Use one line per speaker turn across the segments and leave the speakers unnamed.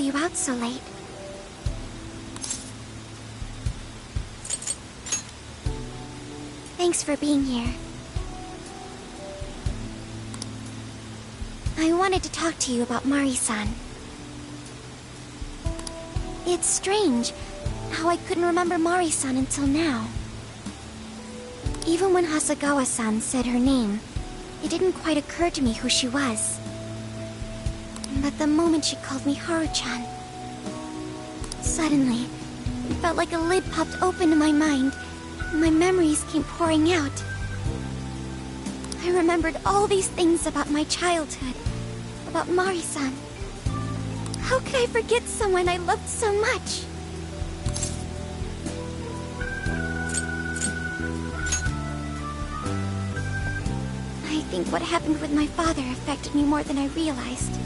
you out so late. Thanks for being here. I wanted to talk to you about Mari-san. It's strange how I couldn't remember Mari-san until now. Even when Hasagawa-san said her name, it didn't quite occur to me who she was. But the moment she called me Haru-chan, suddenly, it felt like a lid popped open in my mind, and my memories came pouring out. I remembered all these things about my childhood, about Mari-san. How could I forget someone I loved so much? I think what happened with my father affected me more than I realized.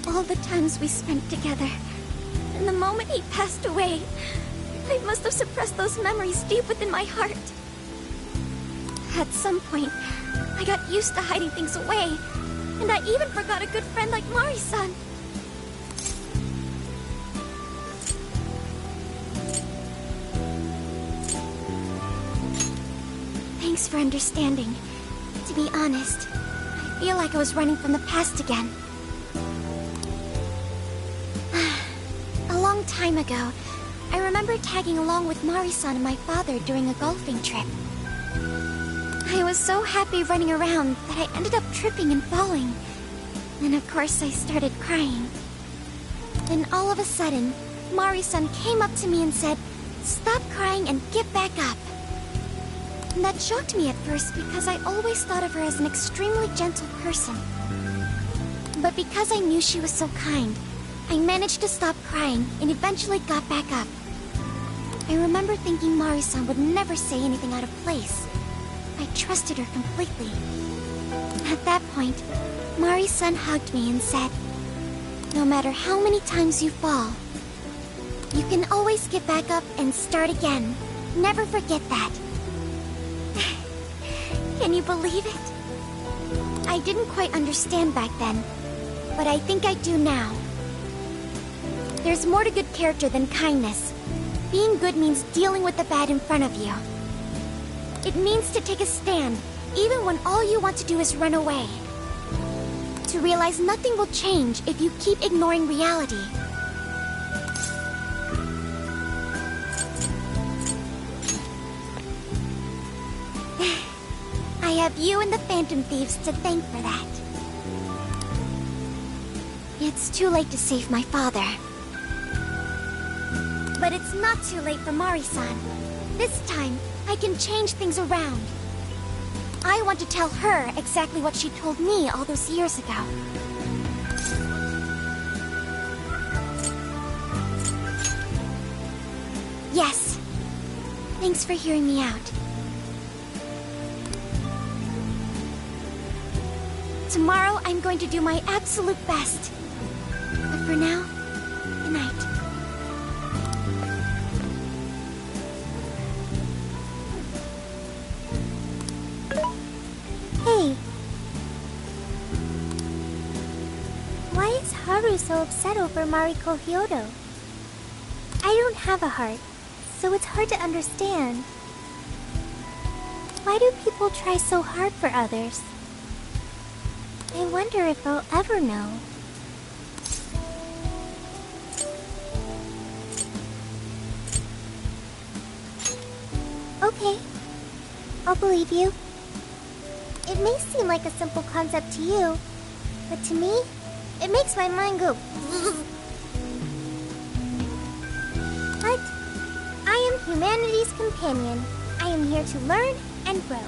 All the times we spent together, and the moment he passed away, I must have suppressed those memories deep within my heart. At some point, I got used to hiding things away, and I even forgot a good friend like Mari-san. Thanks for understanding. To be honest, I feel like I was running from the past again. A long time ago, I remember tagging along with Mari-san and my father during a golfing trip. I was so happy running around that I ended up tripping and falling. And of course I started crying. Then all of a sudden, Mari-san came up to me and said, "Stop crying and get back up." And that shocked me at first because I always thought of her as an extremely gentle person. But because I knew she was so kind, I managed to stop crying and eventually got back up. I remember thinking Mari-san would never say anything out of place. I trusted her completely. At that point, Mari-san hugged me and said, "No matter how many times you fall, you can always get back up and start again. Never forget that." Can you believe it? I didn't quite understand back then, but I think I do now. There's more to good character than kindness. Being good means dealing with the bad in front of you. It means to take a stand, even when all you want to do is run away. To realize nothing will change if you keep ignoring reality. I have you and the Phantom Thieves to thank for that. It's too late to save my father. But it's not too late for Mari-san. This time, I can change things around. I want to tell her exactly what she told me all those years ago. Yes. Thanks for hearing me out. Tomorrow, I'm going to do my absolute best. But for now, good night. Hey. Why is Haru so upset over Mariko Hyodo? I don't have a heart, so it's hard to understand. Why do people try so hard for others? I wonder if I'll ever know. Okay, I'll believe you. It may seem like a simple concept to you, but to me, it makes my mind go. But I am humanity's companion. I am here to learn and grow.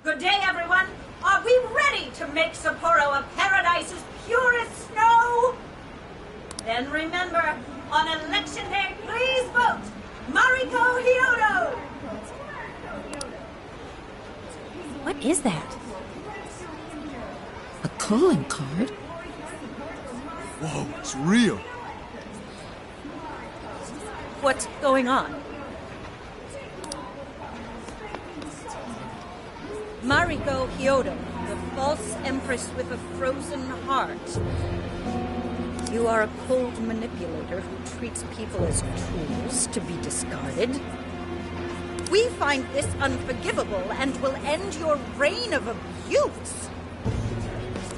Good day, everyone. Are we ready to make Sapporo a paradise as pure as snow? Then remember, on election day, please vote Mariko Hyodo!
What is that? A calling card?
Whoa, it's real.
What's going on? Mariko Hyodo, the false empress with a frozen heart. You are a cold manipulator who treats people as tools to be discarded. We find this unforgivable and will end your reign of abuse.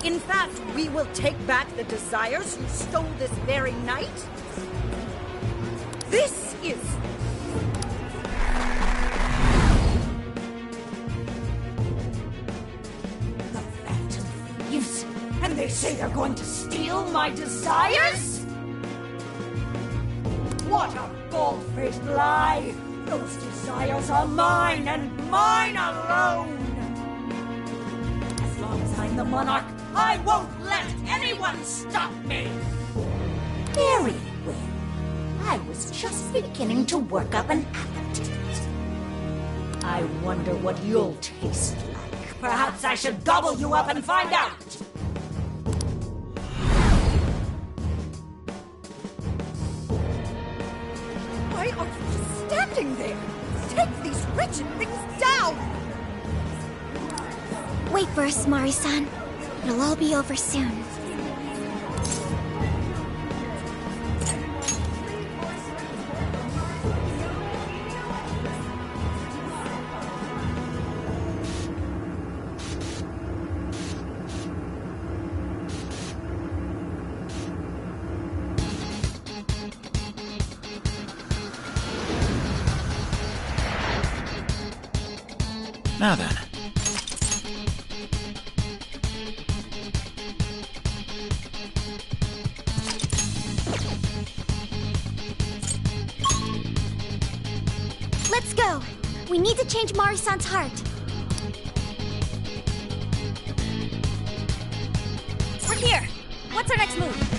In fact, we will take back the desires you stole this very night. This is... the Phantom Thieves, and they say they're going to steal my desires? What a bald-faced lie! Those desires are mine and mine alone! As long as I'm the monarch, I won't let anyone stop me! Very well. I was just beginning to work up an appetite. I wonder what you'll taste like. Perhaps I should gobble you up and find out! Why are you just standing there? Take these wretched things down!
Wait for us, Mari-san. It'll all be over soon.
Now then.
Let's go! We need to change Mari-san's heart. We're here! What's our next move?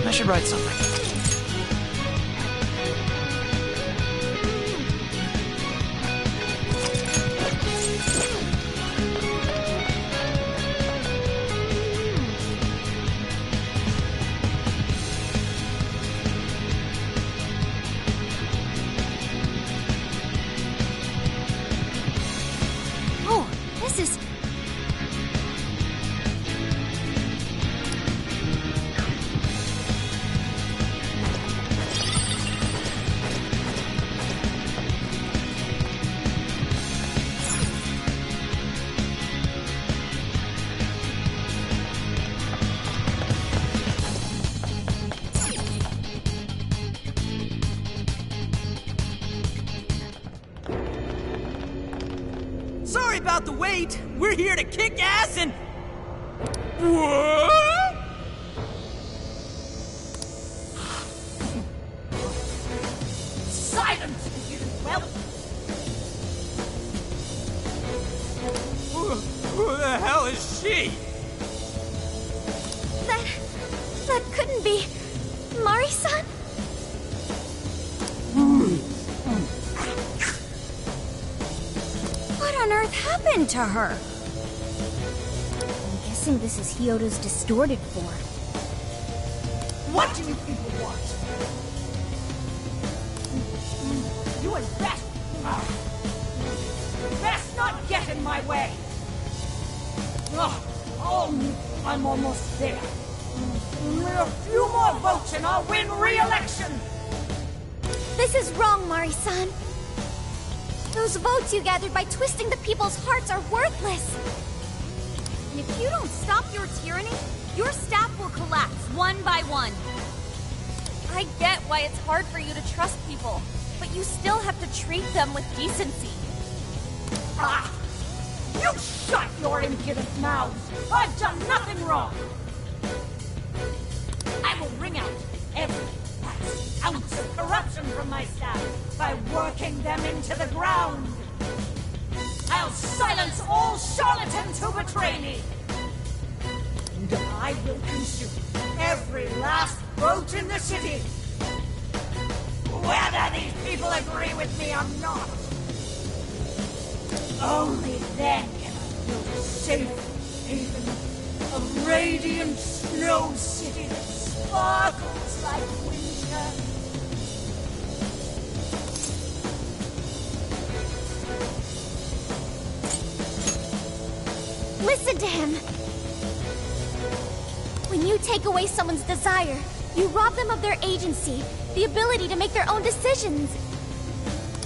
I should write something.
Oh, this is...
Sorry about the wait. We're here to kick ass and... What?
Silence, you whelp!
Who the hell is she?
That couldn't be... Mari-san? What on earth happened to her? I'm guessing this is Hyodo's distorted form.
What do you people want? You and that... best not get in my way. I'm almost there. Only a few more votes and I'll win re-election.
This is wrong, Mari-san. Those votes you gathered by twisting the people's hearts are worthless.
And if you don't stop your tyranny, your staff will collapse one by one. I get why it's hard for you to trust people, but you still have to treat them with decency.
Ah! You shut your impudent mouths! I've done nothing wrong! I will wring out every last ounce of corruption from my staff by working them into the ground! I'll silence all charlatans who betray me! And I will consume every last vote in the city! Whether these people agree with me or not! Only then can I build a safe haven, a radiant snow city that sparkles like winter.
Listen to him. When you take away someone's desire, you rob them of their agency, the ability to make their own decisions.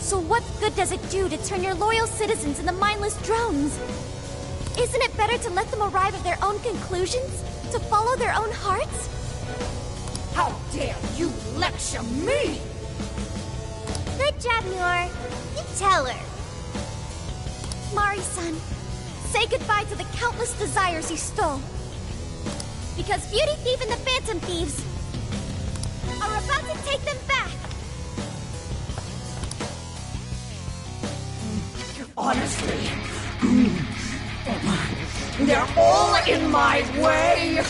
So what good does it do to turn your loyal citizens into mindless drones? Isn't it better to let them arrive at their own conclusions? To follow their own hearts?
How dare you lecture me!
Good job, Muir. You tell her. Mari-san, say goodbye to the countless desires you stole. Because Beauty Thief and the Phantom Thieves are about to take them back.
Honestly, they're all in my way.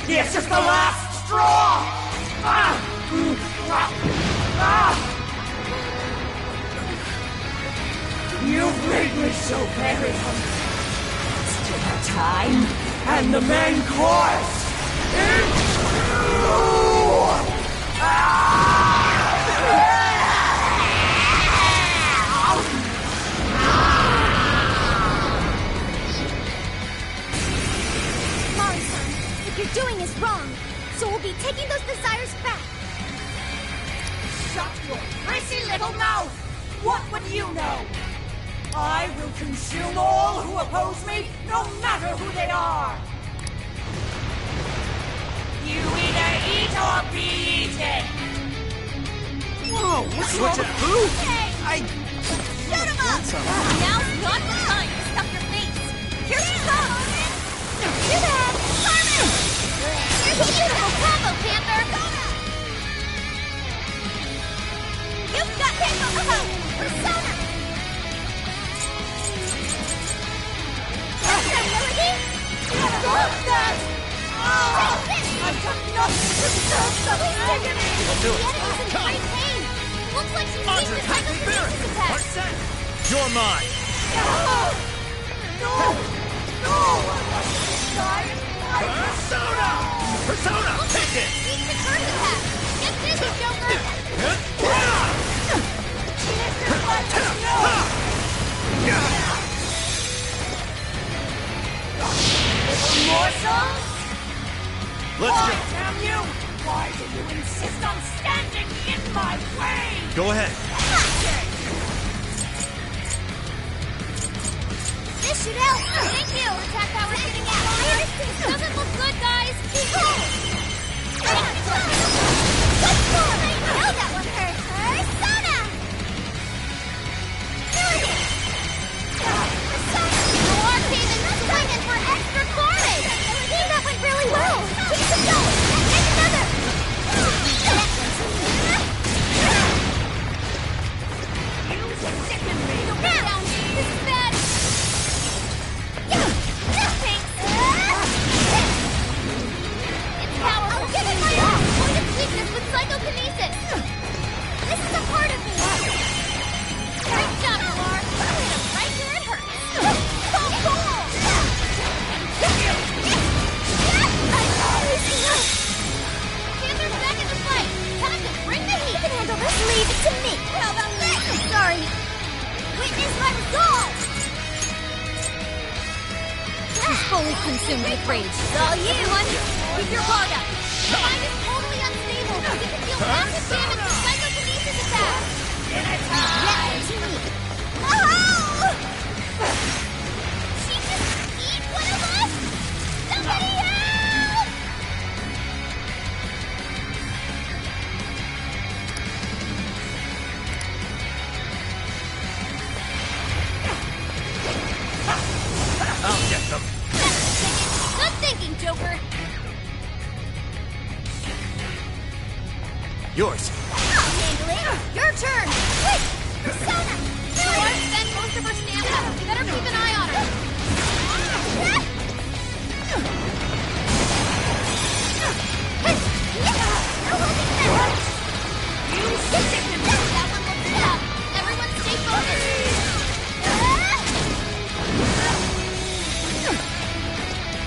This is the last straw. You've made me so very hungry. Still have time, and the main course
Mari-san, what you're doing is wrong. So we'll be taking those desires back.
Shut your prissy little mouth! What would you know? I will consume all who oppose me, no matter who they are! You either eat or be eaten!
Whoa, what's wrong with who?
Hey! Shut him up! Now's not the time to stuff your face! Here she comes!
Too bad! Carmen! Here's a beautiful combo, Panther! You've got Persona! Melody?
Stop that! I've done nothing to deserve such agony!
We'll do it.
The enemy's in great pain! Looks like she's
Andre,
weak to
help me bear it.
psychokinesis attacks!
You're mine.
No! No! I want to die in my
Persona! Persona, take it!
Weak to curse attacks! Get busy, Joker!
Morsels?
Let's
Why,
go.
damn you! Why do you insist on standing in my way?
Go ahead.
This should help! Thank you! Attack power's getting out!
Doesn't look good, guys!
Good boy! I know that one hurt! Persona!
You are saving this second for extra carnage!
That went really well! Keep it going! And another!
You sicken me!
Now! This is bad! Thanks! It's powerful!
I'll give it my all! Point of weakness with psychokinesis!
completely consumed with rage. It's all you! Everyone, keep your guard up! The mind is totally unstable. You can feel massive damage from psychokinesis attacks! Oh! She just eat one of us? Somebody help!
I'll get them.
Good thinking, Joker!
Yours.
I'll handle it! Your turn! Quick! Persona! She wants to spend most of her stamina. We better keep an eye on her. That one looks tough. Everyone stay focused.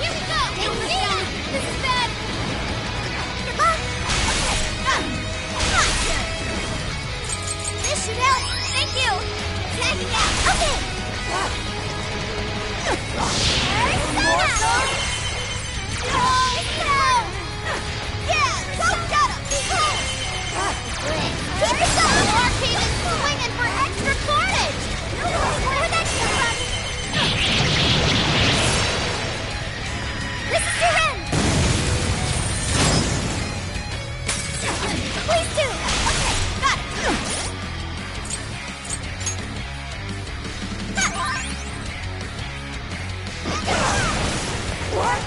Here we go! This is bad! Good luck! This should help! Thank you! Tagging out! Okay! Persona! Yeah! Go get him! Keep it going! Arcade is swinging for extra carnage! Where'd that come from? This is your end! Please do! Okay, got it! What?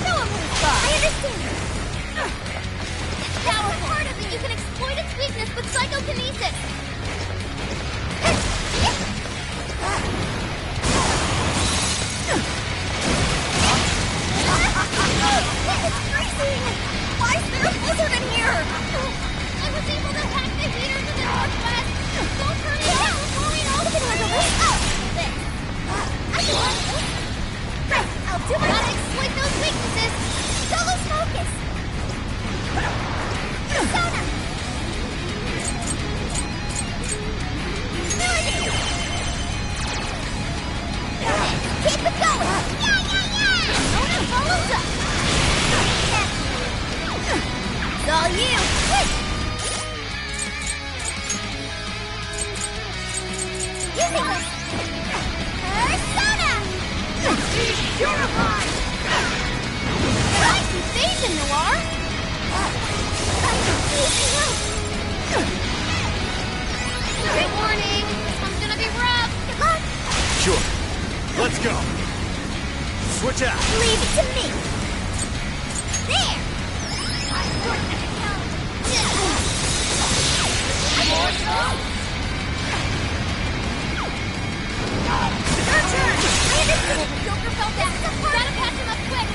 No one moves by. I understand. Now we're part of it. You can exploit its weakness with psychokinesis. It's freezing! Why is there a blizzard in here? I was able to hack the heaters in the northwest. Don't turn it down, Volcano! Oh, this. I can handle it. Right, I'll do my best to exploit those weaknesses. Don't lose focus. Persona! Melody! Keep it going! Yeah! Persona follows up! It's all you! Quick! Using this! Persona! Purified! Nice evasion, Noir! Great warning! This one's gonna be rough! Good luck!
Sure. Let's go. Switch out.
Leave it to me.
There! Your turn! I understand! Joker fell back! Gotta patch him up quick!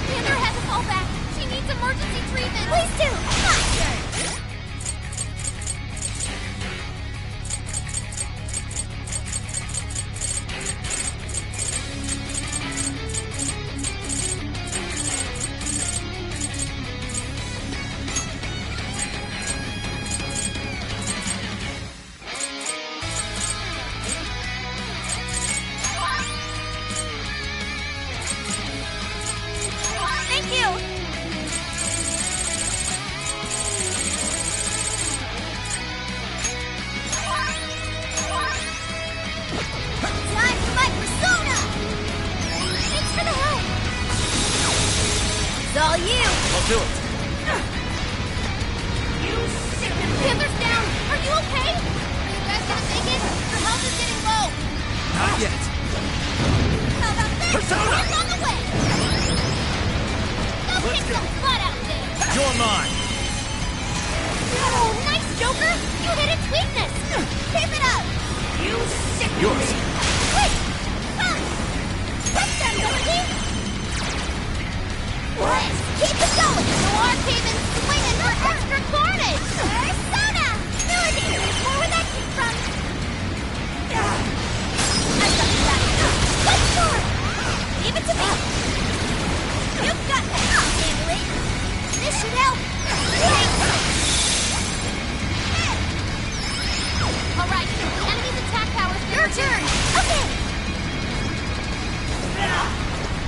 Xander has to fall back! She needs emergency treatment!
Please do.
Thank you!
Time for my persona. Thanks for the help.
It's all you!
I'll do it.
Panther's down! Are you okay? Are you guys gonna make it? Your health is getting low!
Not yet.
How about this?
Persona!
It's on the way! Go
Let's
kick
go.
some butt out there!
You're mine.
Oh, nice, Joker! You hit its weakness! Keep it up!
Yours.
Quick! Come! Quick then, Melody! Let's keep it going! Noir came in swinging for extra carnage! Persona! Melody! More where that came from! I've got that! Good sword! Leave it to me! You've got that! I'll handle it! This should help! Alright, the enemy's attack power's your turn! Okay!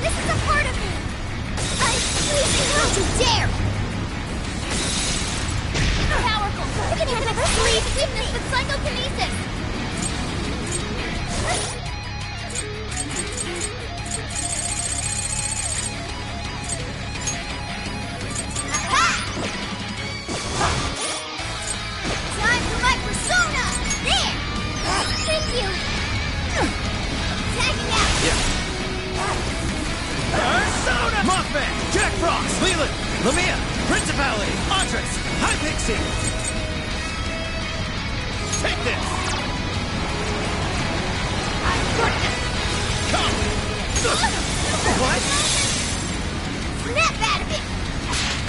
This is a part of me! Don't you dare!
Powerful!
You can handle this!
Please weakness with psychokinesis!
Time for my persona! There! Thank you! Tagging out!
Persona! Mothman! Jack Frost! Leland! Lamia! Principality! Atris! Hypixia! Take this! Come! What?
Snap out of it!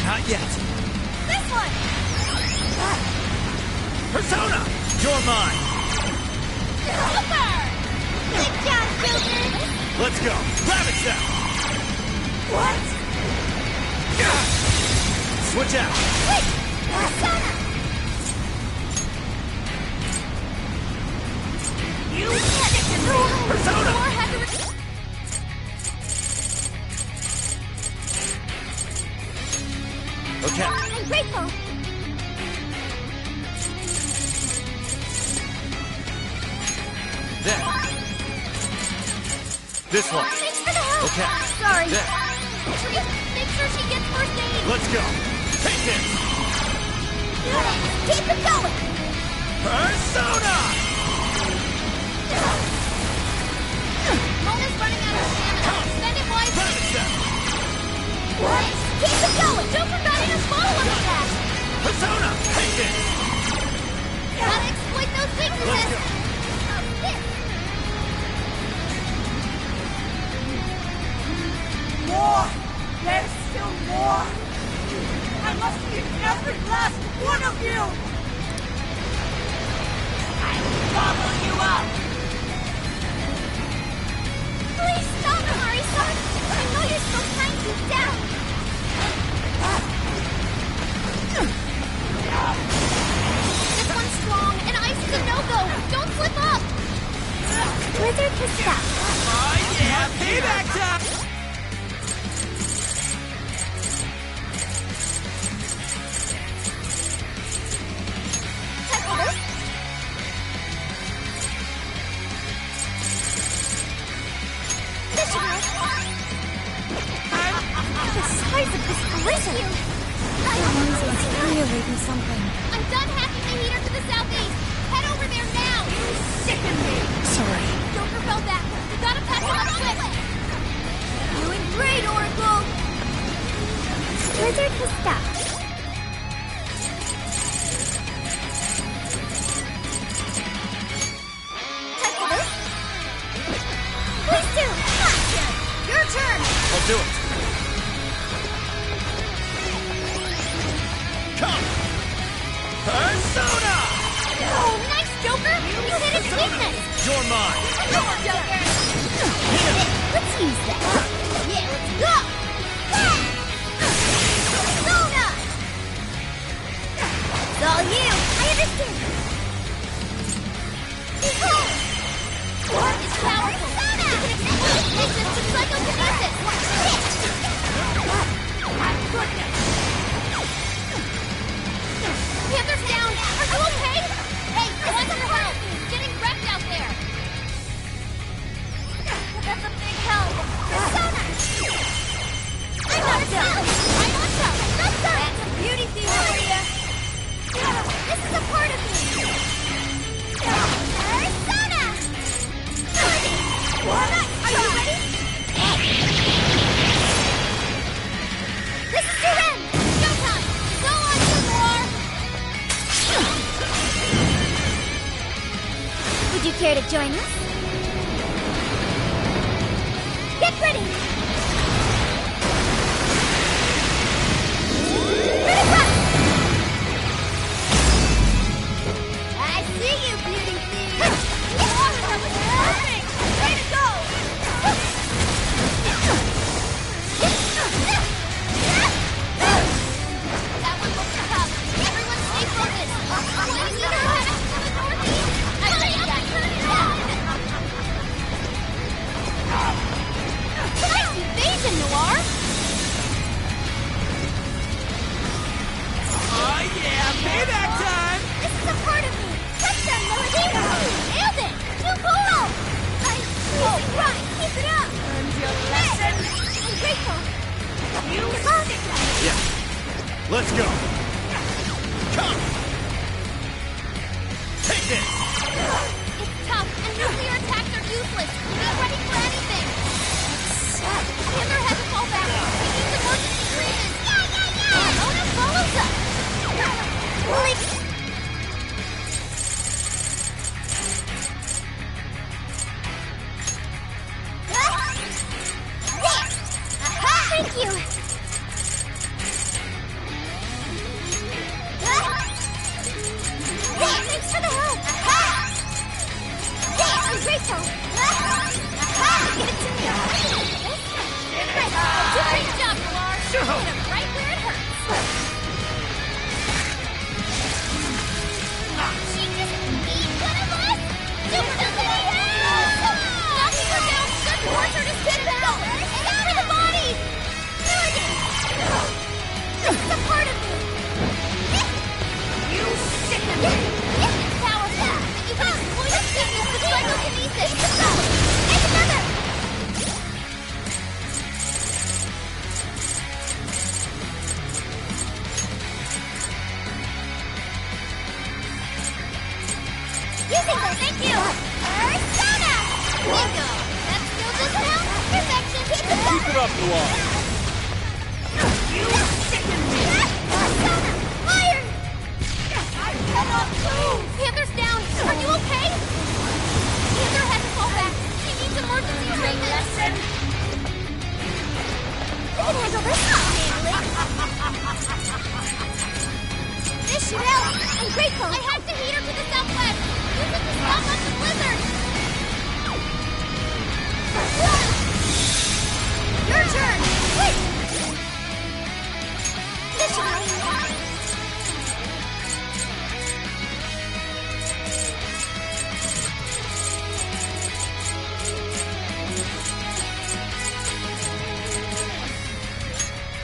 Not yet.
This one!
Persona! You're mine!
Super!
Good job, Joker!
Let's go! Rabbit Cell!
What?
Switch out!
Wait! Persona!
You stick to me!
Persona!
Thor had to
Okay.
I'm grateful!
There. This one.
Thanks for the help!
Okay.
Sorry.
There.
Trish, make sure she gets first aid!
Let's go. Take this.
Keep it going!
Persona!
Mona's running out of stamina. Spend it wisely.
Rabbit Cell!
What? Keep it going!
Joker got in a follow-up attack.
Persona! Take this.
Gotta exploit those weaknesses.
Let's go.
More! There's still more! I must get every last one of you! I'll gobble you up!
Please stop, Amari-san! I know you're still trying to down!
This one's strong, and ice is a no-go. Don't slip up.
Blizzard has stopped.
Oh yeah, payback time!
Tackle this. This should work. The size of this blizzard! That is really something.
I'm done hacking the heater to the southeast. Head over there now. You sicken me.
Sorry.
Joker fell backwards. We gotta patch him up quick.
Doing great, Oracle! Blizzard has stopped. Tackle this. Please do! Your turn!
I'll do it. Come! Persona!
Oh, nice, Joker. You hit his weakness.
You're mine.
Come on, Joker.
Let's use that. Yeah, let's go! Persona! It's all you! I understand! Behold!
What is powerful?
Persona!
You can exploit its weakness with psychokinesis. Panther's down. Are you okay? Hey, what's your help? Getting wrecked out there. That's a big help.
Persona! I'm not done!
I'm on top.
That's a beauty theory! This is a part of me! Persona! What? Are you ready? This is your end!
Showtime. Go on, War.
Would you care to join us? Get ready! Critical! I see you, beauty thief!
Oh, that was perfect. Way to go. That one looks tough. Everyone stay focused. Flying leader attacks to the northeast. I think that turned it on.
Great job, Pilar! Hit him right where it hurts! She just eat one of us? Do somebody else! Knocking her down should force her to sit down! Aim for the body! This is a part of me!
You sicken me!
It's powerful, but you can exploit its weakness with psychokinesis! And another! Using this! Thank you! Persona! Bingo! That still doesn't help? Perfection takes a
Keep it up, Noir.
You sicken me!
Persona! Fire!
I cannot move!
Panther's down. Are you okay? Panther had to fall back. She needs emergency treatment.
Listen!
We can handle this one! This should help! I'm grateful!
I had to heat her to the southwest. Use it to stop up the blizzard.
Your turn! Quick! This should help!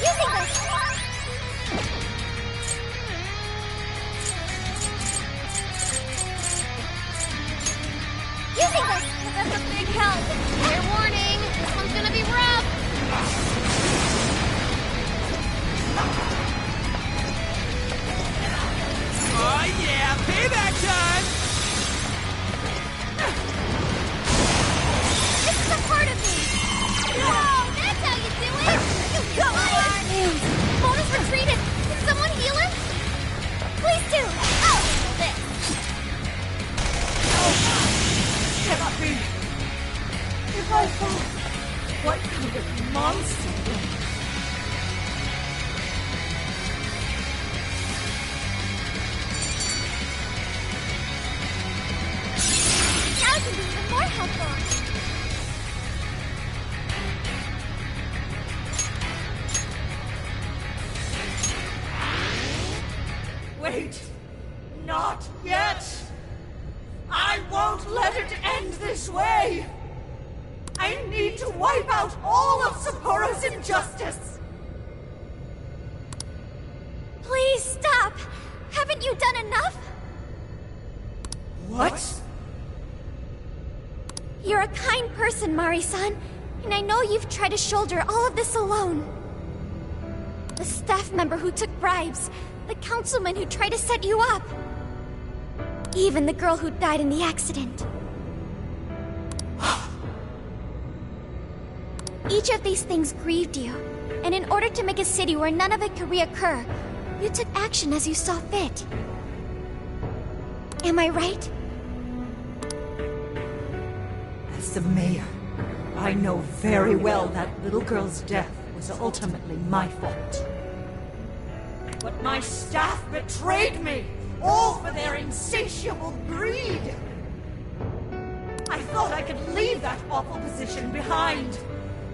Using this! Using this!
That's a big help. Fair warning. This one's gonna be rough.
Oh yeah, payback time!
This is a part of me!
Whoa, that's how you do it. You come on. Mona's retreated. Can someone heal him?
Please do!
I'll handle this.
Cannot be! If I fall, what kind of monster?
Now I can be even more helpful!
Wait! Not yet! I won't let it end this way! I need to wipe out all of Sapporo's injustice!
Please stop! Haven't you done enough?
What?
You're a kind person, Mari-san, and I know you've tried to shoulder all of this alone. The staff member who took bribes, the councilman who tried to set you up, even the girl who died in the accident. Each of these things grieved you, and in order to make a city where none of it could reoccur, you took action as you saw fit. Am I right?
As the mayor, I know very well that little girl's death was ultimately my fault. But my staff betrayed me, all for their insatiable greed. I thought I could leave that awful position behind.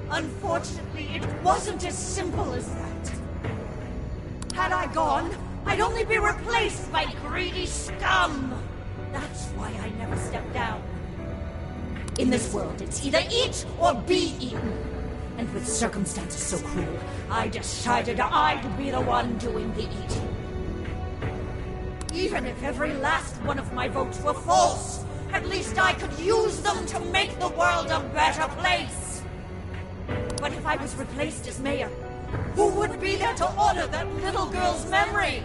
Unfortunately, it wasn't as simple as that. Had I gone, I'd only be replaced by greedy scum. That's why I never stepped down. In this world, it's either eat or be eaten. And with circumstances so cruel, I decided I'd be the one doing the eating. Even if every last one of my votes were false, at least I could use them to make the world a better place. But if I was replaced as mayor, who would be there to honor that little girl's memory?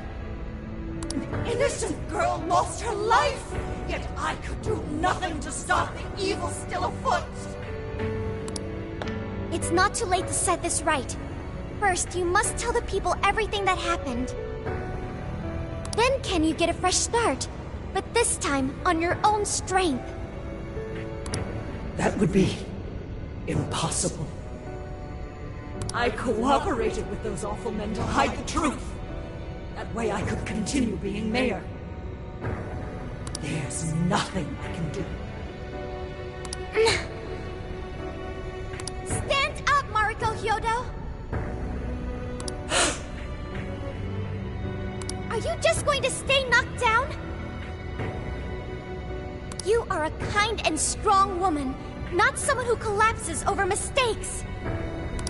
An innocent girl lost her life, yet I could do nothing to stop the evil still afoot.
It's not too late to set this right. First, you must tell the people everything that happened. Then can you get a fresh start, but this time on your own strength.
That would be impossible. I cooperated with those awful men to hide the truth. That way I could continue being mayor. There's nothing I can do.
to stay knocked down? You are a kind and strong woman, not someone who collapses over mistakes.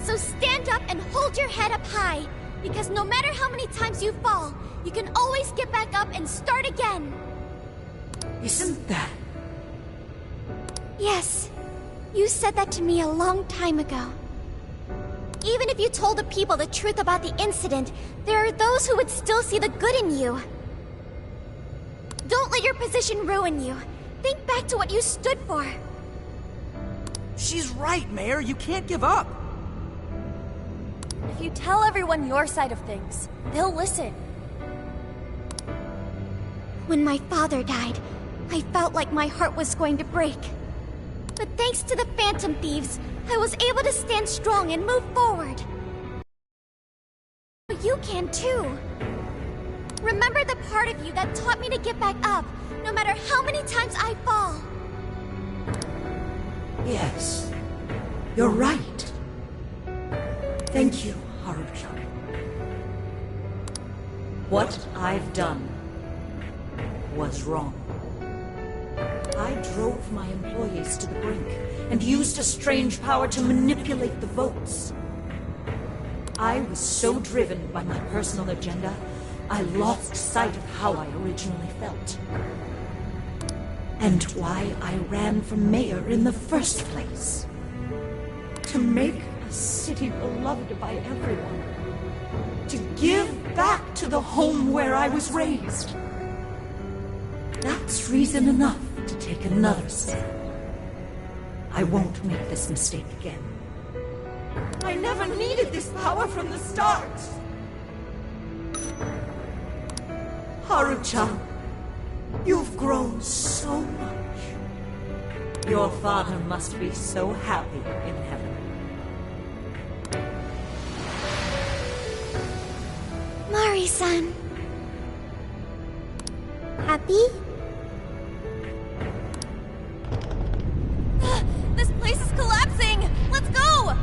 So stand up and hold your head up high, because no matter how many times you fall, you can always get back up and start again.
Isn't that...
Yes, you said that to me a long time ago. Even if you told the people the truth about the incident, there are those who would still see the good in you. Don't let your position ruin you. Think back to what you stood for.
She's right, Mayor. You can't give up.
If you tell everyone your side of things, they'll listen.
When my father died, I felt like my heart was going to break. But thanks to the Phantom Thieves, I was able to stand strong and move forward. You can too. Remember the part of you that taught me to get back up, no matter how many times I fall.
Yes, you're right. Thank you, Haruchan. What I've done was wrong. I drove my employees to the brink and used a strange power to manipulate the votes. I was so driven by my personal agenda, I lost sight of how I originally felt. And why I ran for mayor in the first place. To make a city beloved by everyone. To give back to the home where I was raised. That's reason enough to take another step. I won't make this mistake again. I never needed this power from the start! Haruchan, you've grown so much. Your father must be so happy in heaven.
Mari-san. Happy?
This place is collapsing! Let's go!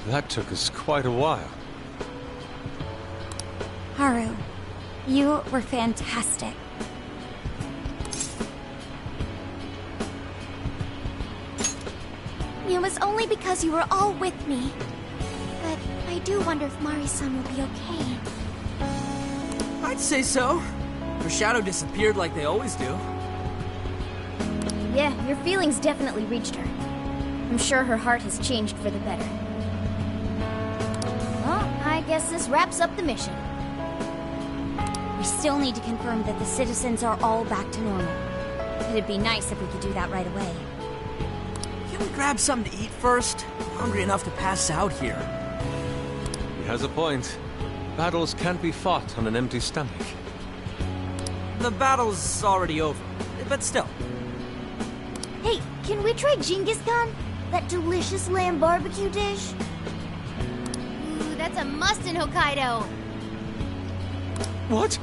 That took us quite a while.
Haru, you were fantastic. It was only because you were all with me. But I do wonder if Mari-san will be okay.
I'd say so. Her shadow disappeared like they always do.
Yeah, your feelings definitely reached her. I'm sure her heart has changed for the better. Well, I guess this wraps up the mission.
We still need to confirm that the citizens are all back to normal. It'd be nice if we could do that right away.
Can we grab something to eat first? I'm hungry enough to pass out here.
He has a point. Battles can't be fought on an empty stomach.
The battle's already over, but still.
Hey, can we try Genghis Khan? That delicious lamb barbecue dish? Ooh, that's a must in Hokkaido.
What?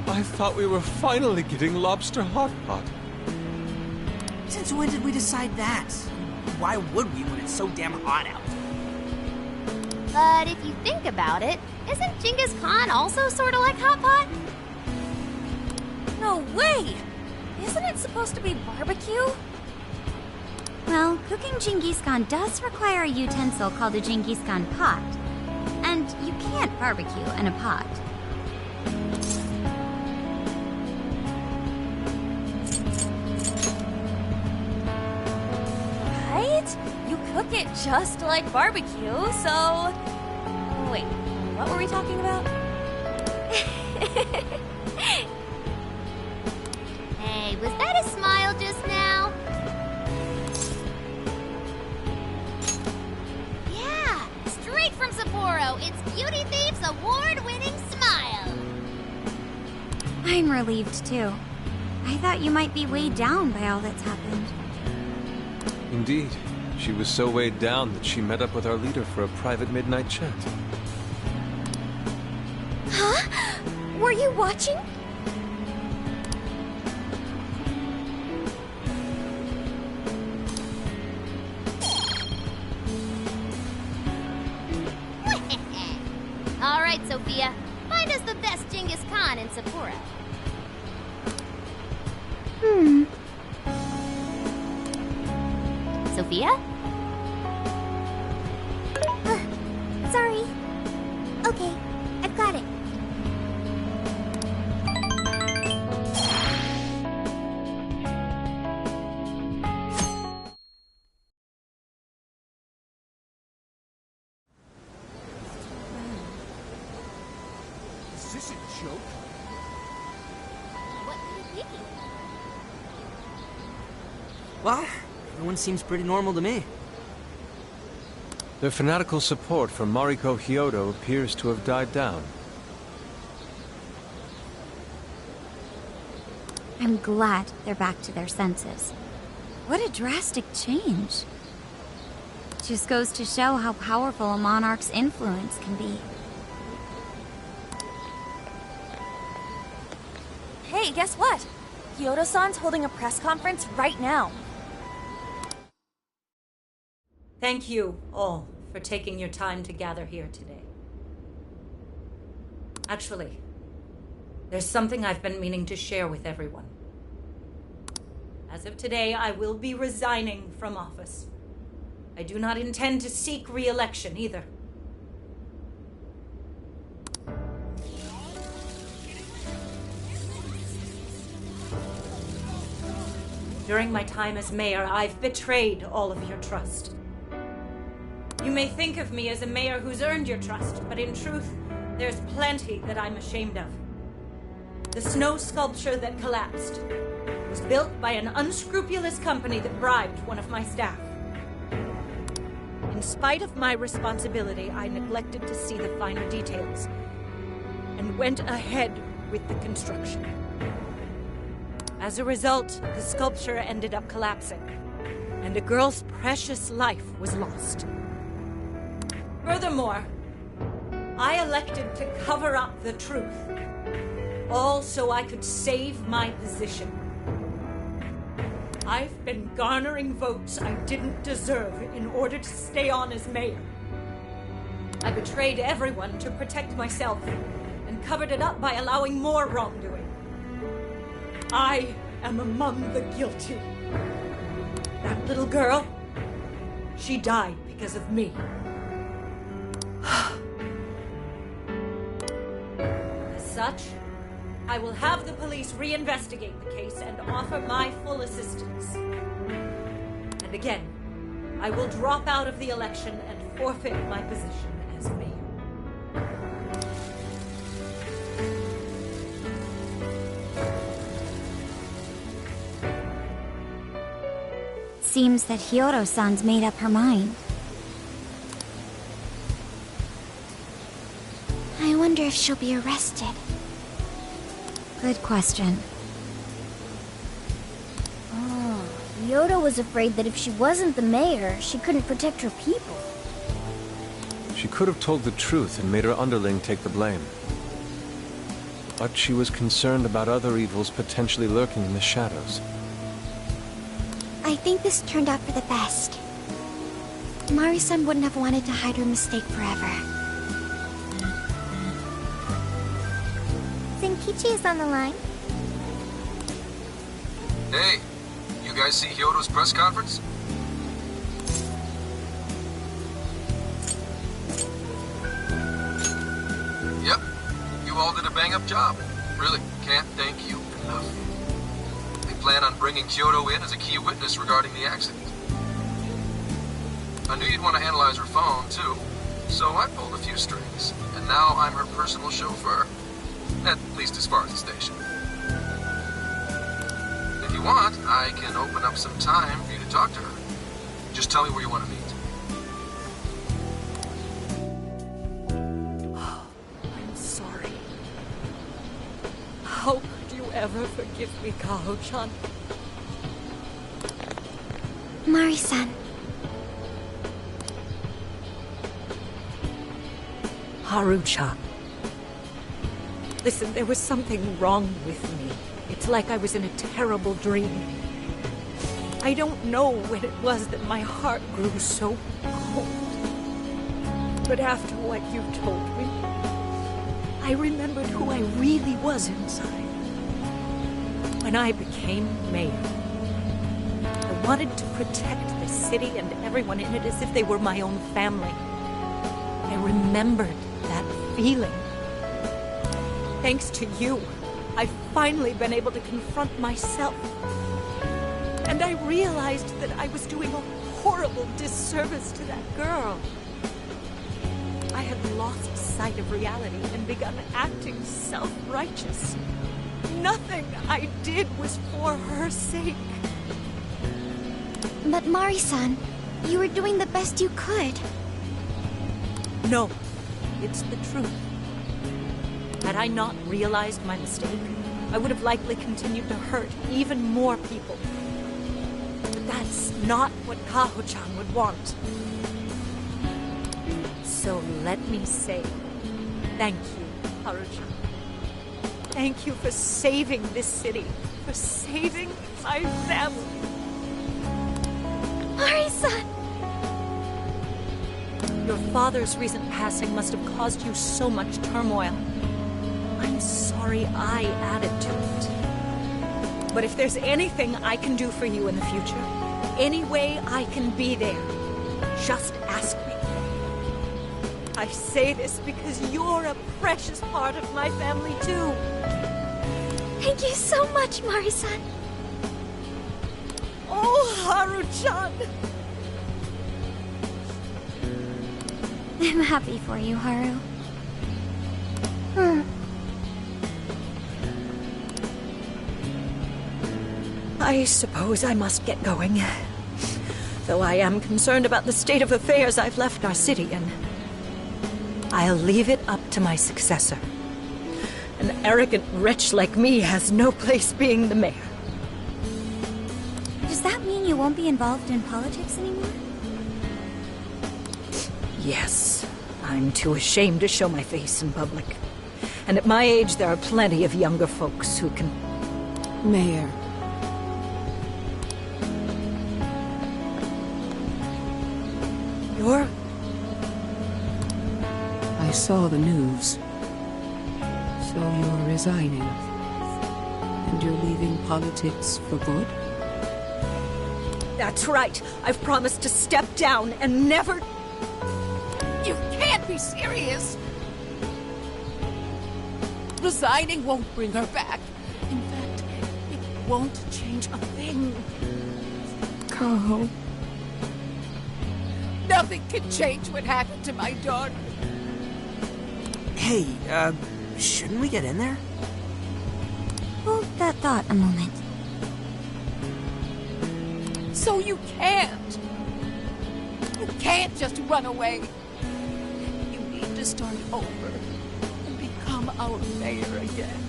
I thought we were finally getting lobster hot pot.
Since when did we decide that? Why would we when it's so damn hot out?
But if you think about it, isn't Genghis Khan also sort of like hot pot?
No way! Isn't it supposed to be barbecue?
Well, cooking Genghis Khan does require a utensil called a Genghis Khan pot. And you can't barbecue in a pot.
Right? You cook it just like barbecue, so... Wait, what were we talking about?
Hey, was that a smile just now? Yeah, straight from Sapporo, it's Beauty Thief's award-winning smile.
I'm relieved too. I thought you might be weighed down by all that's happened.
Indeed. She was so weighed down that she met up with our leader for a private midnight chat.
Huh? Were you watching?
All right, Sophia. Find us the best Genghis Khan in Sapporo. Sophia?
Sorry. Okay, I've got it.
Is this a joke?
What are you thinking?
Well, everyone seems pretty normal to me.
Their fanatical support for Mariko Hyodo appears to have died down.
I'm glad they're back to their senses. What a drastic change. Just goes to show how powerful a monarch's influence can be.
Hey, guess what? Kyoto-san's holding a press conference right now.
Thank you all for taking your time to gather here today. Actually, there's something I've been meaning to share with everyone. As of today, I will be resigning from office. I do not intend to seek re-election either. During my time as mayor, I've betrayed all of your trust. You may think of me as a mayor who's earned your trust, but in truth, there's plenty that I'm ashamed of. The snow sculpture that collapsed was built by an unscrupulous company that bribed one of my staff. In spite of my responsibility, I neglected to see the finer details and went ahead with the construction. As a result, the sculpture ended up collapsing, and a girl's precious life was lost. Furthermore, I elected to cover up the truth, all so I could save my position. I've been garnering votes I didn't deserve in order to stay on as mayor. I betrayed everyone to protect myself and covered it up by allowing more wrongdoing. I am among the guilty. That little girl, she died because of me. As such, I will have the police reinvestigate the case and offer my full assistance. And again, I will drop out of the election and forfeit my position as mayor.
Seems that Hyodo-san's made up her mind.
I wonder if she'll be arrested.
Good question.
Oh, Yoda was afraid that if she wasn't the mayor, she couldn't protect her people.
She could have told the truth and made her underling take the blame. But she was concerned about other evils potentially lurking in the shadows.
I think this turned out for the best. Mari-san wouldn't have wanted to hide her mistake forever.
Zenkichi is on the line.
Hey, you guys see Hyodo's press conference? Yep, you all did a bang-up job. Really, can't thank you enough. They plan on bringing Kyoto in as a key witness regarding the accident. I knew you'd want to analyze her phone, too, so I pulled a few strings, and now I'm her personal chauffeur. At least as far as the station. If you want, I can open up some time for you to talk to her. Just tell me where you want to meet.
I'm sorry. How could you ever forgive me, Kaho-chan?
Mari-san.
Haru-chan. Listen, there was something wrong with me. It's like I was in a terrible dream. I don't know when it was that my heart grew so cold. But after what you told me, I remembered who I really was inside. When I became mayor, I wanted to protect the city and everyone in it as if they were my own family. I remembered that feeling. Thanks to you, I've finally been able to confront myself. And I realized that I was doing a horrible disservice to that girl. I had lost sight of reality and begun acting self-righteous. Nothing I did was for her sake.
But Mari-san, you were doing the best you could.
No, it's the truth. Had I not realized my mistake, I would have likely continued to hurt even more people. But that's not what Kaho-chan would want. So let me say, thank you, Haru-chan. Thank you for saving this city, for saving my family.
Mari-san!
Your father's recent passing must have caused you so much turmoil. I'm sorry I added to it. But if there's anything I can do for you in the future, any way I can be there, just ask me. I say this because you're a precious part of my family, too.
Thank you so much, Mari-san.
Oh, Haru-chan!
I'm happy for you, Haru.
I suppose I must get going. Though I am concerned about the state of affairs I've left our city in. I'll leave it up to my successor. An arrogant wretch like me has no place being the mayor.
Does that mean you won't be involved in politics anymore?
Yes. I'm too ashamed to show my face in public. And at my age, there are plenty of younger folks who can...
Mayor.
You're...
I saw the news. So you're resigning. And you're leaving politics for good?
That's right. I've promised to step down and never...
You can't be serious! Resigning won't bring her back. In fact, it won't change a thing.
Kaho.
Nothing can change what happened to my daughter.
Hey, shouldn't we get in there?
Hold that thought a moment.
So you can't. You can't just run away. You need to start over and become our mayor again.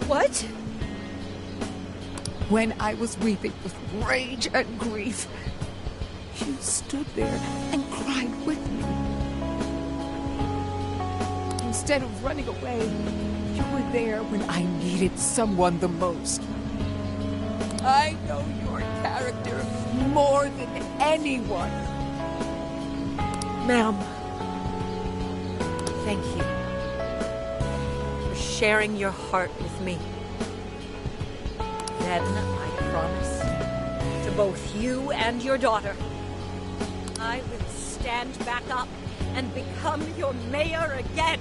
What?
When I was weeping with rage and grief, you stood there and cried with me. Instead of running away, you were there when I needed someone the most. I know your character more than anyone.
Ma'am, thank you for sharing your heart with me. Then I promise to both you and your daughter, I will stand back up and become your mayor again.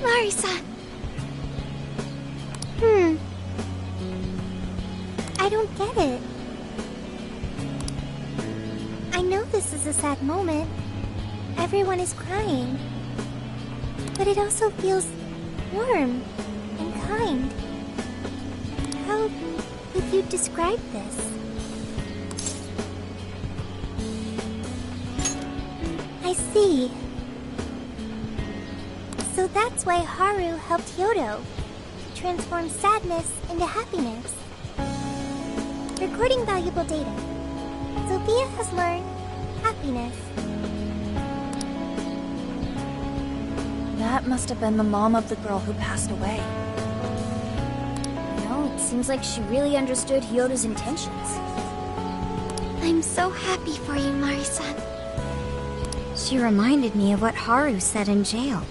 Mari-san. I don't get it. I know this is a sad moment. Everyone is crying. But it also feels warm and kind. How would you describe this? I see. So that's why Haru helped Hyodo to transform sadness into happiness. Recording valuable data. Sophia has learned happiness.
That must have been the mom of the girl who passed away.
It seems like she really understood Hyodo's intentions.
I'm so happy for you, Mari-san.
She reminded me of what Haru said in jail.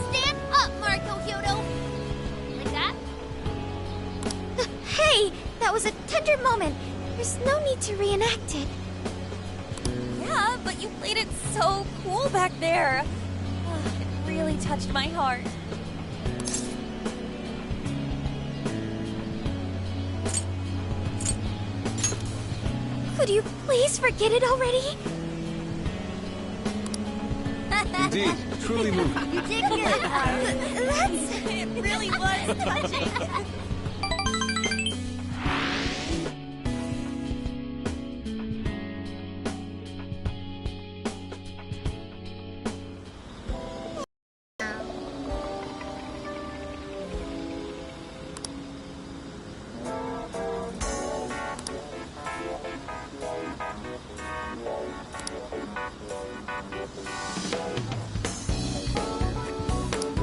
Stand up, Mariko Hyodo! Like that?
Hey! That was a tender moment. There's no need to reenact it.
Yeah, but you played it so cool back there. It really touched my heart.
Could you please forget it already?
Indeed, truly moving.
You did hear it, Haru.
It really was touching.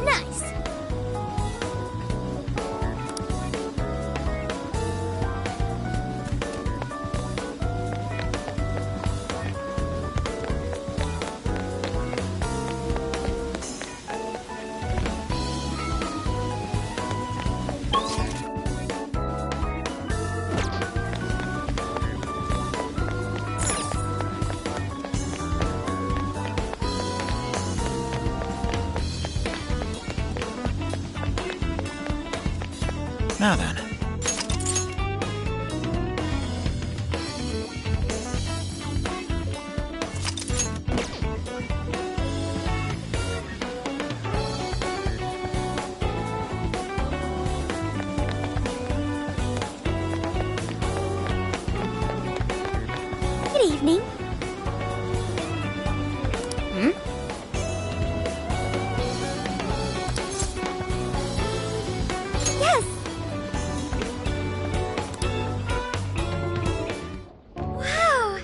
Nice!
Now then.
Good evening. Yes! Wow!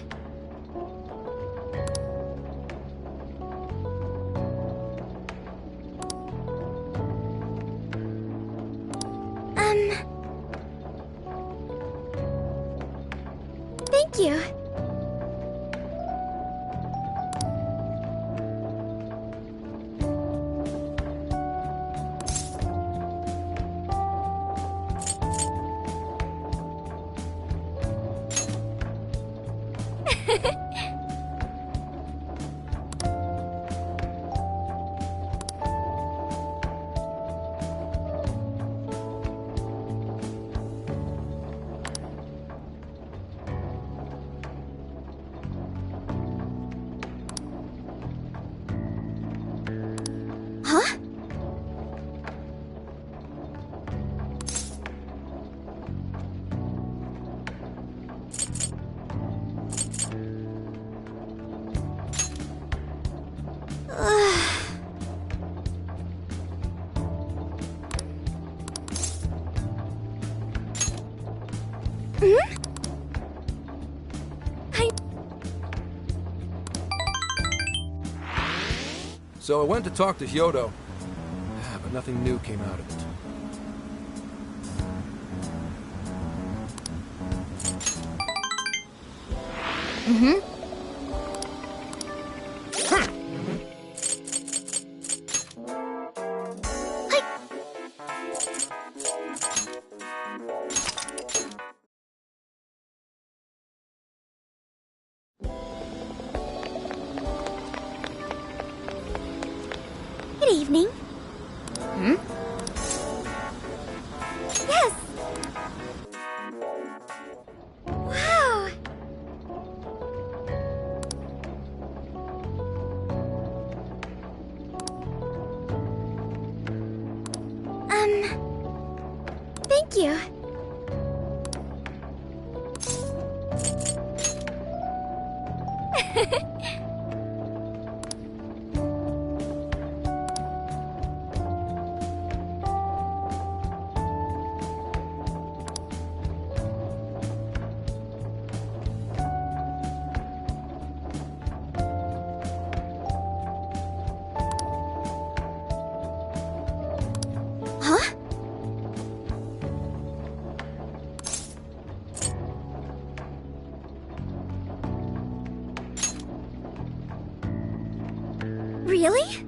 Thank you. Huh?
So I went to talk to Hyodo, but nothing new came out of it.
Good evening. Yes! Wow! Thank you. Really?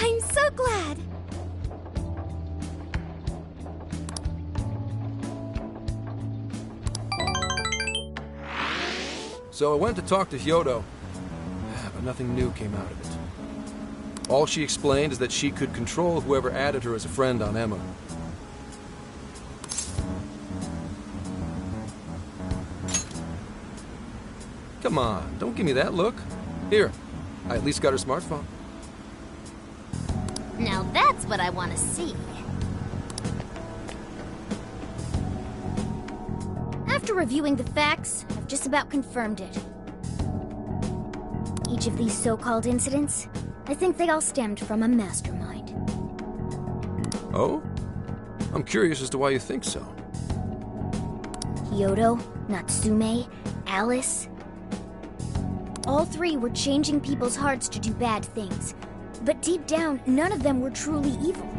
I'm so glad.
So I went to talk to Hyodo, but nothing new came out of it. All she explained is that she could control whoever added her as a friend on Emma. Come on, don't give me that look. Here, I at least got her smartphone.
Now that's what I want to see. After reviewing the facts, I've just about confirmed it. Each of these so-called incidents, I think they all stemmed from a mastermind.
Oh? I'm curious as to why you think so.
Hyodo, Natsume, Alice. All three were changing people's hearts to do bad things. But deep down, none of them were truly evil.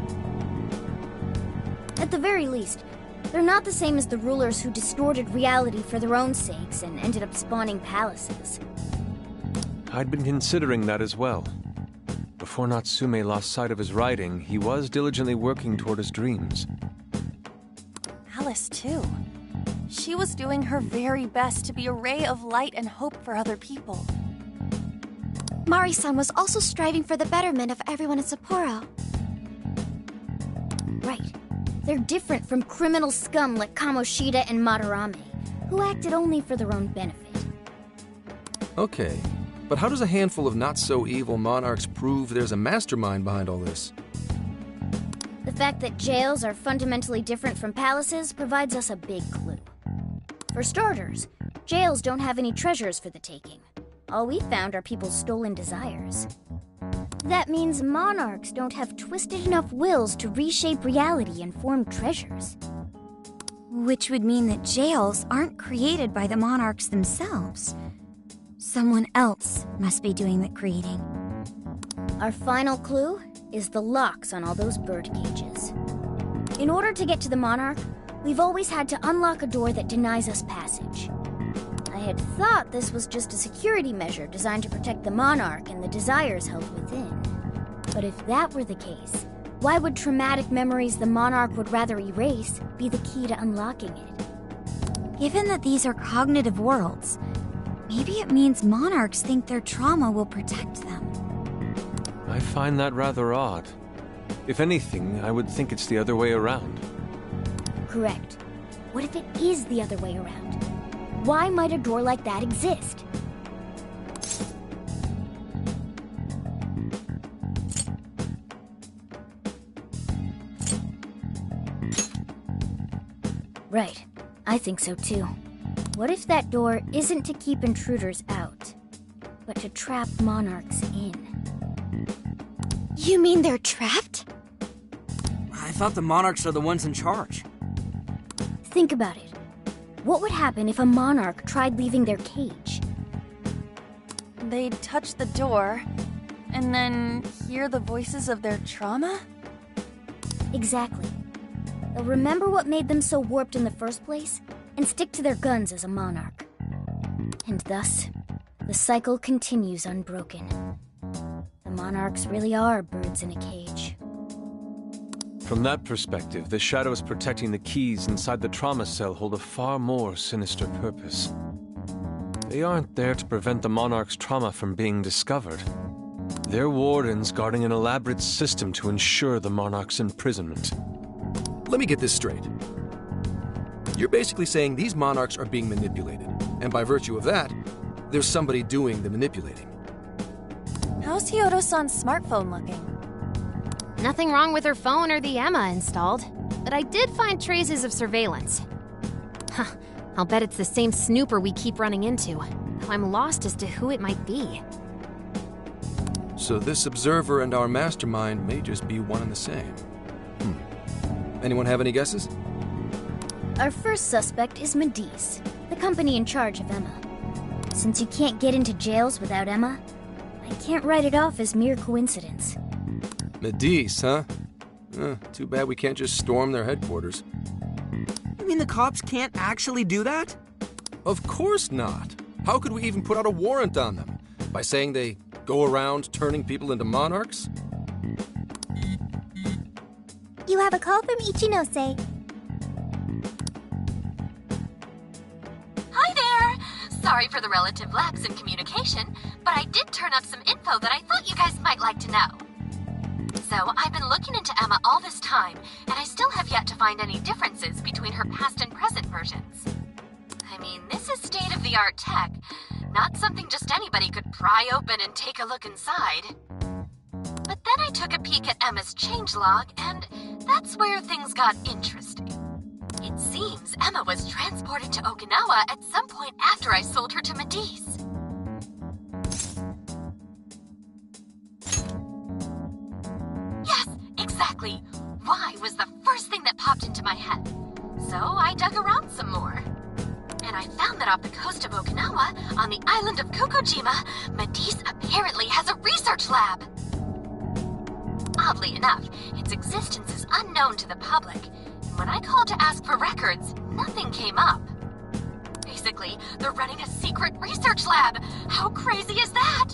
At the very least, they're not the same as the rulers who distorted reality for their own sakes and ended up spawning palaces.
I'd been considering that as well. Before Natsume lost sight of his writing, he was diligently working toward his dreams.
Alice, too. She was doing her very best to be a ray of light and hope for other people.
Mari-san was also striving for the betterment of everyone in Sapporo.
Right. They're different from criminal scum like Kamoshida and Madarame, who acted only for their own benefit.
Okay, but how does a handful of not-so-evil monarchs prove there's a mastermind behind all this?
The fact that jails are fundamentally different from palaces provides us a big clue. For starters, jails don't have any treasures for the taking. All we found are people's stolen desires. That means monarchs don't have twisted enough wills to reshape reality and form treasures.
Which would mean that jails aren't created by the monarchs themselves. Someone else must be doing the creating.
Our final clue is the locks on all those bird cages. In order to get to the monarch, we've always had to unlock a door that denies us passage. I had thought this was just a security measure designed to protect the monarch and the desires held within. But if that were the case, why would traumatic memories the monarch would rather erase be the key to unlocking it?
Given that these are cognitive worlds, maybe it means monarchs think their trauma will protect them.
I find that rather odd. If anything, I would think it's the other way around.
Correct. What if it is the other way around? Why might a door like that exist? Right. I think so too. What if that door isn't to keep intruders out, but to trap monarchs in?
You mean they're trapped?
I thought the monarchs are the ones in charge.
Think about it. What would happen if a monarch tried leaving their cage?
They'd touch the door, and then hear the voices of their trauma?
Exactly. They'll remember what made them so warped in the first place, and stick to their guns as a monarch. And thus, the cycle continues unbroken. The monarchs really are birds in a cage.
From that perspective, the shadows protecting the keys inside the trauma cell hold a far more sinister purpose. They aren't there to prevent the monarch's trauma from being discovered. They're wardens guarding an elaborate system to ensure the monarch's imprisonment.
Let me get this straight. You're basically saying these monarchs are being manipulated, and by virtue of that, there's somebody doing the manipulating.
How's Hyodo-san's smartphone looking?
Nothing wrong with her phone or the Emma installed, but I did find traces of surveillance. Huh, I'll bet it's the same snooper we keep running into, though I'm lost as to who it might be.
So this observer and our mastermind may just be one and the same. Anyone have any guesses?
Our first suspect is Medice, the company in charge of Emma. Since you can't get into jails without Emma, I can't write it off as mere coincidence.
Medice, huh? Too bad we can't just storm their headquarters.
You mean the cops can't actually do that?
Of course not. How could we even put out a warrant on them? By saying they go around turning people into monarchs?
You have a call from Ichinose.
Hi there! Sorry for the relative lapse in communication, but I did turn up some info that I thought you guys might like to know. So, I've been looking into Emma all this time, and I still have yet to find any differences between her past and present versions. I mean, this is state-of-the-art tech, not something just anybody could pry open and take a look inside. But then I took a peek at Emma's changelog, and that's where things got interesting. It seems Emma was transported to Okinawa at some point after I sold her to Medice. Yes, exactly. Why was the first thing that popped into my head. So I dug around some more. And I found that off the coast of Okinawa, on the island of Kokojima, Medice apparently has a research lab. Oddly enough, its existence is unknown to the public. And when I called to ask for records, nothing came up. Basically, they're running a secret research lab. How crazy is that?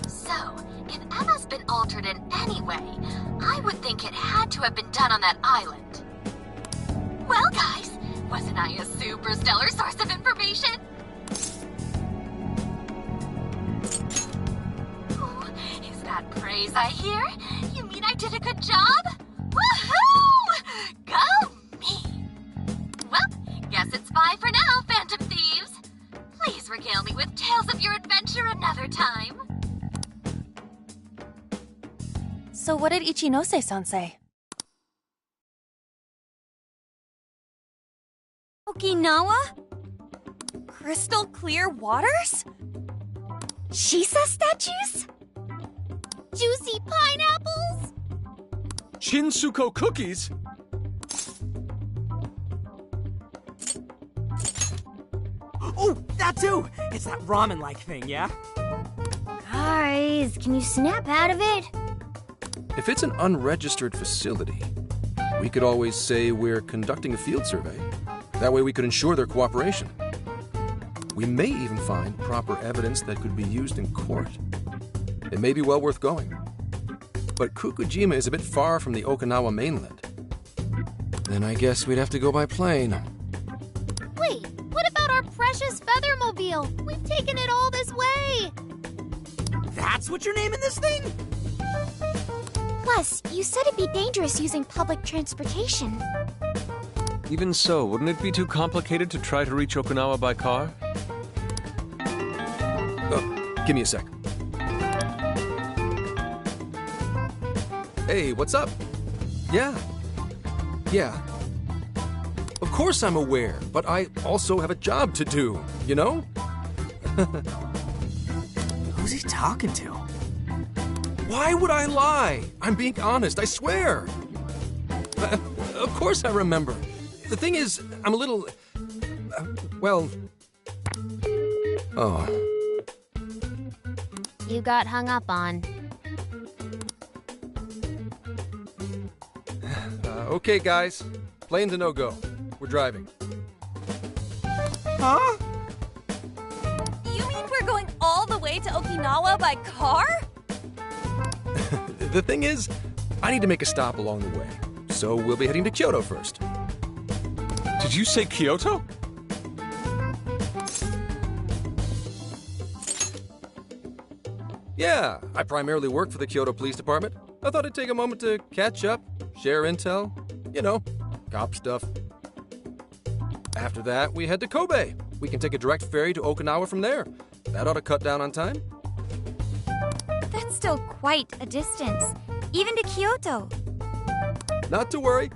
So, if Emma's been altered in any way, I would think it had to have been done on that island. Well, guys, wasn't I a super stellar source of information? Ooh, is that praise I hear? You mean I did a good job? Woohoo! Go me! Well, guess it's bye for now, Phantom Thieves. Please regale me with tales of your adventure another time.
So what did Ichinose-san say? Okinawa? Crystal clear waters?
Shisa statues? Juicy pineapples?
Shinsuko cookies?
Oh, that too! It's that ramen-like thing, yeah?
Guys, can you snap out of it?
If it's an unregistered facility, we could always say we're conducting a field survey. That way we could ensure their cooperation. We may even find proper evidence that could be used in court. It may be well worth going. But Kokojima is a bit far from the Okinawa mainland. Then I guess we'd have to go by plane.
Wait, what about our precious Feathermobile? We've taken it all this way!
That's what you're naming this thing?
Plus, you said it'd be dangerous using public transportation.
Even so, wouldn't it be too complicated to try to reach Okinawa by car?
Oh, give me a sec. Hey, what's up? Yeah. Of course I'm aware, but I also have a job to do, you know?
Who's he talking to?
Why would I lie? I'm being honest, I swear. Of course I remember. The thing is, I'm a little... Oh.
You got hung up on.
Okay, guys. Plane's a no-go. We're driving.
Huh?
You mean we're going all the way to Okinawa by car?
The thing is, I need to make a stop along the way. So we'll be heading to Kyoto first.
Did you say Kyoto?
Yeah, I primarily work for the Kyoto Police Department. I thought I'd take a moment to catch up, share intel, you know, cop stuff. After that, we head to Kobe. We can take a direct ferry to Okinawa from there. That ought to cut down on time.
That's still quite a distance, even to Kyoto.
Not to worry,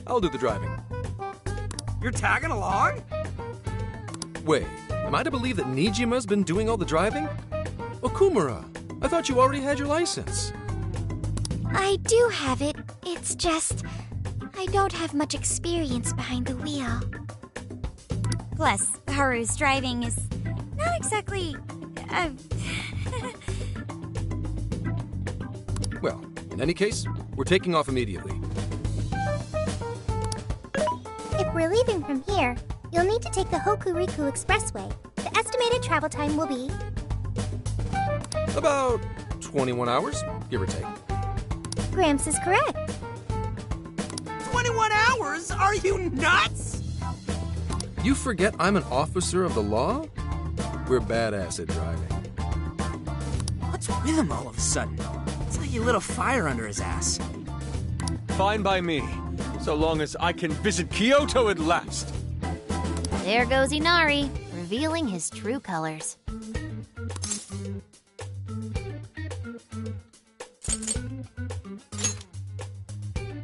I'll do the driving.
You're tagging along?
Wait, am I to believe that Nijima's been doing all the driving? Okumura, I thought you already had your license.
I do have it. It's just... I don't have much experience behind the wheel.
Plus, Haru's driving is not exactly...
Well, in any case, we're taking off immediately.
If we're leaving from here, you'll need to take the Hokuriku Expressway. The estimated travel time will be...
About 21 hours, give or take.
Gramps is correct.
21 hours? Are you nuts?
You forget I'm an officer of the law? We're badass at driving.
What's with him all of a sudden? It's like he lit a fire under his ass.
Fine by me, so long as I can visit Kyoto at last.
There goes Inari, revealing his true colors.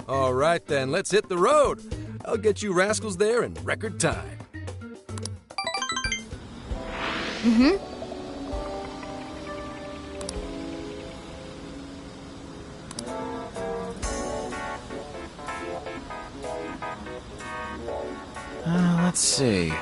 All right then, let's hit the road. I'll get you rascals there in record time.
Let's see.